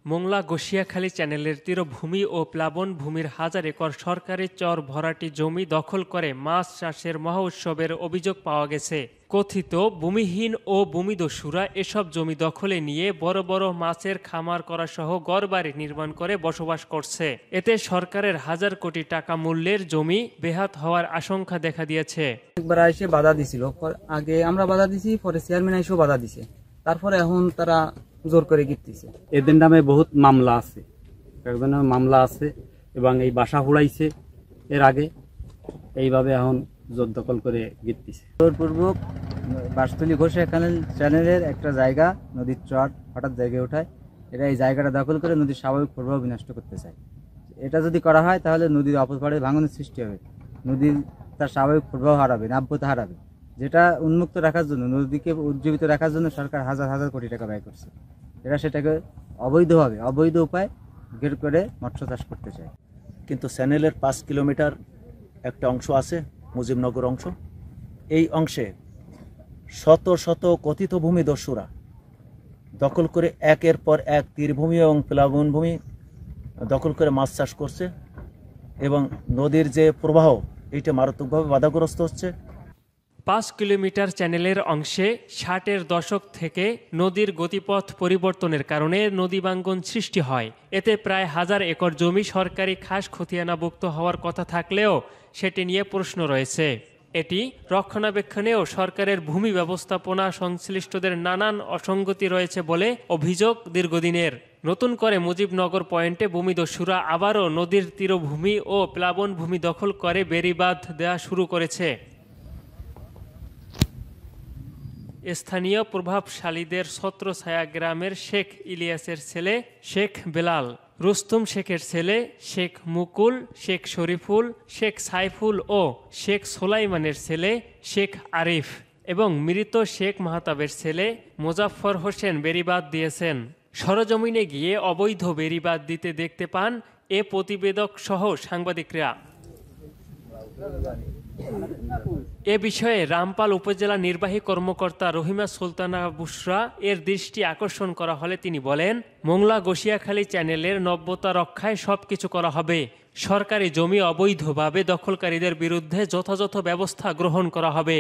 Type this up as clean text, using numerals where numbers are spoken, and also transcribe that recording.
মোংলা গোসিয়াখালী চ্যানেলের তীরভূমি ও প্লাবন ভূমির 1000 একর সরকারি চর ভরাটি জমি দখল করে মাছ চাষের মহা উৎসবের অভিযোগ পাওয়া গেছে। কথিত ভূমিহীন ও ভূমিদস্যুরা এসব জমি দখলে নিয়ে বড় বড় মাছের খামার করা সহ ঘরবাড়ি নির্মাণ করে বসবাস করছে। এতে সরকারের 1000 কোটি টাকা মূল্যের জমি বেহাত হওয়ার আশঙ্কা দেখা দিয়েছে। একবার এসে বাধা দিছিল, আগে আমরা বাধা দিছি, পরে চেয়ারম্যান এসেও বাধা দিছে, তারপরে এখন তারা জোর করে গিতেছে। এদের নামে বহুত মামলা আছে, একজনের নামে মামলা আছে এবং এই বাসা হুড়াইছে এর আগে, এইভাবে এখন জোর দখল করে গিতেছে। জোরপূর্বক বাসতলী গোসিয়াখালী চ্যানেলের একটা জায়গা নদীর চর হঠাৎ জায়গায় ওঠায়, এরা এই জায়গাটা দখল করে নদীর স্বাভাবিক প্রবাহ বিনষ্ট করতে চায়। এটা যদি করা হয় তাহলে নদীর অপরপাড়ে ভাঙনের সৃষ্টি হবে, নদীর তার স্বাভাবিক প্রবাহ হারাবে, নাব্যতা হারাবে, যেটা উন্মুক্ত রাখার জন্য, নদীকে উজ্জীবিত রাখার জন্য সরকার হাজার হাজার কোটি টাকা ব্যয় করছে। এরা সেটাকে অবৈধভাবে, অবৈধ উপায় ঘের করে মৎস্য চাষ করতে চায়। কিন্তু চ্যানেলের 5 কিলোমিটার একটা অংশ আছে, মুজিবনগর অংশ। এই অংশে শত শত কথিত ভূমিদস্যুরা দখল করে একের পর এক তীরভূমি এবং প্লাবন ভূমি দখল করে মাছ চাষ করছে এবং নদীর যে প্রবাহ এইটা মারাত্মকভাবে বাধাগ্রস্ত হচ্ছে। 5 কিলোমিটার চ্যানেলের অংশে 60-এর দশক থেকে নদীর গতিপথ পরিবর্তনের কারণে নদী ভাঙ্গন সৃষ্টি হয়। এতে প্রায় 1000 একর জমি সরকারি খাস খতিয়ানাভুক্ত হওয়ার কথা থাকলেও সেটি নিয়ে প্রশ্ন রয়েছে। এটি রক্ষণাবেক্ষণেও সরকারের ভূমি ব্যবস্থাপনা সংশ্লিষ্টদের নানান অসঙ্গতি রয়েছে বলে অভিযোগ দীর্ঘদিনের। নতুন করে মুজিবনগর পয়েন্টে ভূমিদস্যুরা আবারও নদীর তীরভূমি ও প্লাবন ভূমি দখল করে বেড়িবাঁধ দেওয়া শুরু করেছে। স্থানীয় প্রভাবশালীদের ছত্রছায়া গ্রামের শেখ ইলিয়াসের ছেলে শেখ বেলাল, রুস্তুম শেখের ছেলে শেখ মুকুল, শেখ শরীফুল, শেখ সাইফুল ও শেখ সোলাইমানের ছেলে শেখ আরিফ এবং মৃত শেখ মাহতাবের ছেলে মোজাফফর হোসেন বেড়িবাঁধ দিয়েছেন। সরজমিনে গিয়ে অবৈধ বেড়িবাঁধ দিতে দেখতে পান এ প্রতিবেদক সহ সাংবাদিকরা। এ বিষয়ে রামপাল উপজেলা নির্বাহী কর্মকর্তা রহিমা সুলতানা বুশরা এর দৃষ্টি আকর্ষণ করা হলে তিনি বলেন, মোংলা গোসিয়াখালী চ্যানেলের নব্যতা রক্ষায় সবকিছু করা হবে। সরকারি জমি অবৈধভাবে দখলকারীদের বিরুদ্ধে যথাযথ ব্যবস্থা গ্রহণ করা হবে।